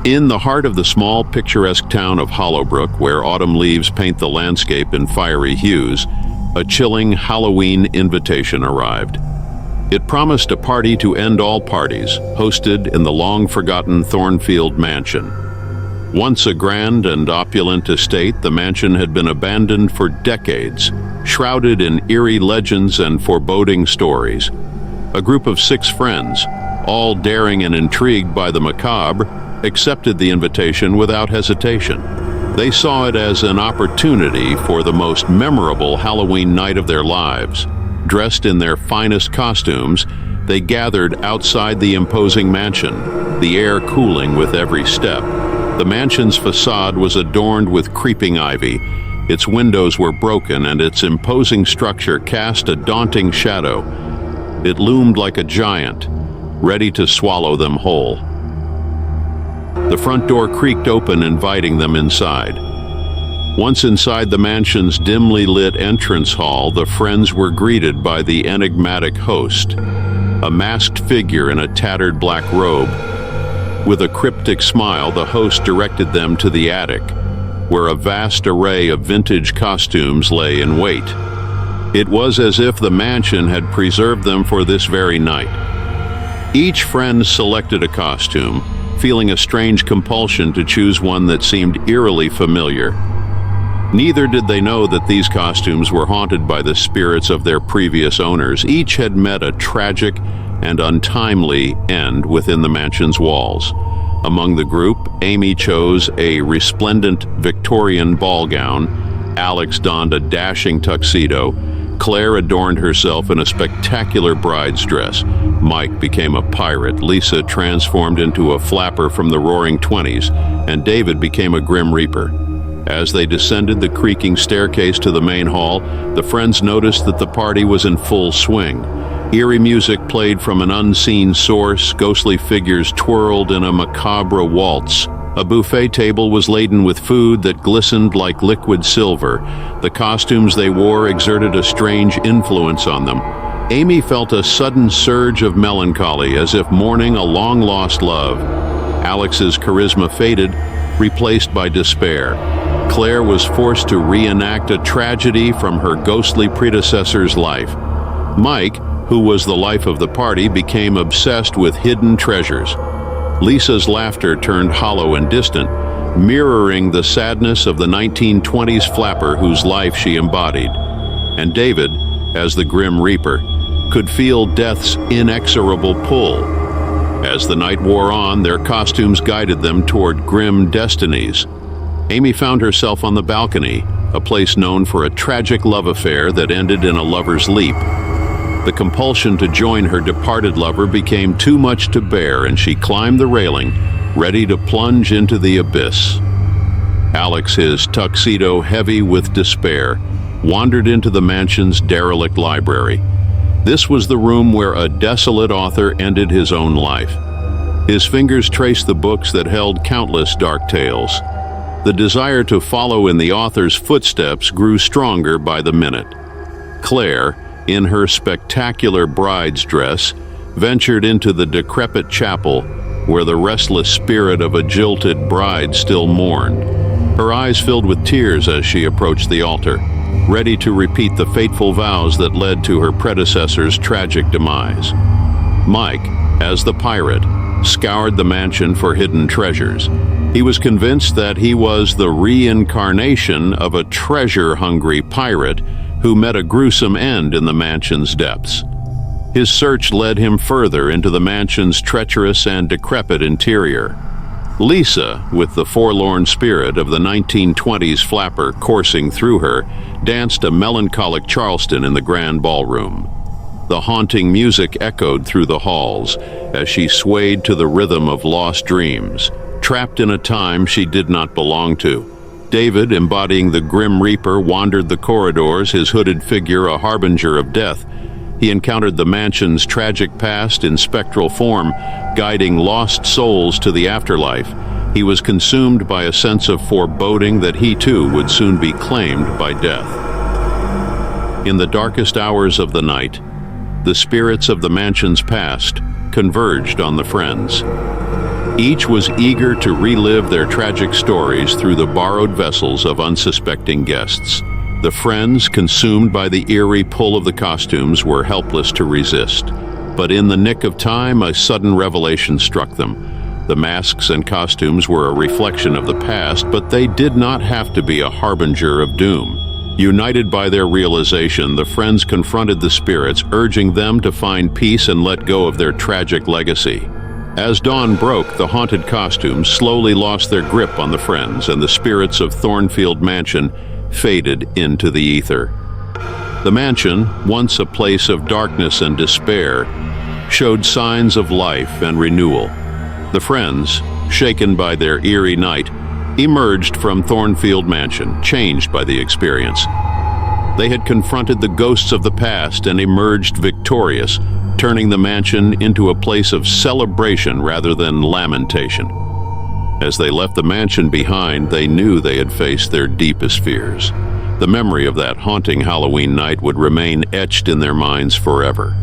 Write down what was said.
In the heart of the small, picturesque town of Hollowbrook, where autumn leaves paint the landscape in fiery hues, a chilling Halloween invitation arrived. It promised a party to end all parties, hosted in the long-forgotten Thornfield Mansion. Once a grand and opulent estate, the mansion had been abandoned for decades, shrouded in eerie legends and foreboding stories. A group of 6 friends, all daring and intrigued by the macabre, accepted the invitation without hesitation. They saw it as an opportunity for the most memorable Halloween night of their lives. Dressed in their finest costumes, they gathered outside the imposing mansion, the air cooling with every step. The mansion's facade was adorned with creeping ivy. Its windows were broken and its imposing structure cast a daunting shadow. It loomed like a giant, ready to swallow them whole. The front door creaked open, inviting them inside. Once inside the mansion's dimly lit entrance hall, the friends were greeted by the enigmatic host, a masked figure in a tattered black robe. With a cryptic smile, the host directed them to the attic, where a vast array of vintage costumes lay in wait. It was as if the mansion had preserved them for this very night. Each friend selected a costume, feeling a strange compulsion to choose one that seemed eerily familiar. Neither did they know that these costumes were haunted by the spirits of their previous owners. Each had met a tragic and untimely end within the mansion's walls. Among the group, Amy chose a resplendent Victorian ball gown, Alex donned a dashing tuxedo, Claire adorned herself in a spectacular bride's dress, Mike became a pirate, Lisa transformed into a flapper from the Roaring Twenties, and David became a Grim Reaper. As they descended the creaking staircase to the main hall, the friends noticed that the party was in full swing. Eerie music played from an unseen source, ghostly figures twirled in a macabre waltz. A buffet table was laden with food that glistened like liquid silver. The costumes they wore exerted a strange influence on them. Amy felt a sudden surge of melancholy, as if mourning a long-lost love. Alex's charisma faded, replaced by despair. Claire was forced to reenact a tragedy from her ghostly predecessor's life. Mike, who was the life of the party, became obsessed with hidden treasures. Lisa's laughter turned hollow and distant, mirroring the sadness of the 1920s flapper whose life she embodied. And David, as the Grim Reaper, could feel death's inexorable pull. As the night wore on, their costumes guided them toward grim destinies. Amy found herself on the balcony, a place known for a tragic love affair that ended in a lover's leap. The compulsion to join her departed lover became too much to bear, and she climbed the railing, ready to plunge into the abyss. Alex, his tuxedo heavy with despair, wandered into the mansion's derelict library. This was the room where a desolate author ended his own life. His fingers traced the books that held countless dark tales. The desire to follow in the author's footsteps grew stronger by the minute. Claire, in her spectacular bride's dress, ventured into the decrepit chapel where the restless spirit of a jilted bride still mourned. Her eyes filled with tears as she approached the altar, ready to repeat the fateful vows that led to her predecessor's tragic demise. Mike, as the pirate, scoured the mansion for hidden treasures. He was convinced that he was the reincarnation of a treasure-hungry pirate who met a gruesome end in the mansion's depths. His search led him further into the mansion's treacherous and decrepit interior. Lisa, with the forlorn spirit of the 1920s flapper coursing through her, danced a melancholic Charleston in the grand ballroom. The haunting music echoed through the halls as she swayed to the rhythm of lost dreams, trapped in a time she did not belong to. David, embodying the Grim Reaper, wandered the corridors, his hooded figure a harbinger of death. He encountered the mansion's tragic past in spectral form, guiding lost souls to the afterlife. He was consumed by a sense of foreboding that he too would soon be claimed by death. In the darkest hours of the night, the spirits of the mansion's past converged on the friends. Each was eager to relive their tragic stories through the borrowed vessels of unsuspecting guests. The friends, consumed by the eerie pull of the costumes, were helpless to resist. But in the nick of time, a sudden revelation struck them. The masks and costumes were a reflection of the past, but they did not have to be a harbinger of doom. United by their realization, the friends confronted the spirits, urging them to find peace and let go of their tragic legacy. As dawn broke, the haunted costumes slowly lost their grip on the friends, and the spirits of Thornfield Mansion faded into the ether. The mansion, once a place of darkness and despair, showed signs of life and renewal. The friends, shaken by their eerie night, emerged from Thornfield Mansion, changed by the experience. They had confronted the ghosts of the past and emerged victorious, turning the mansion into a place of celebration rather than lamentation. As they left the mansion behind, they knew they had faced their deepest fears. The memory of that haunting Halloween night would remain etched in their minds forever.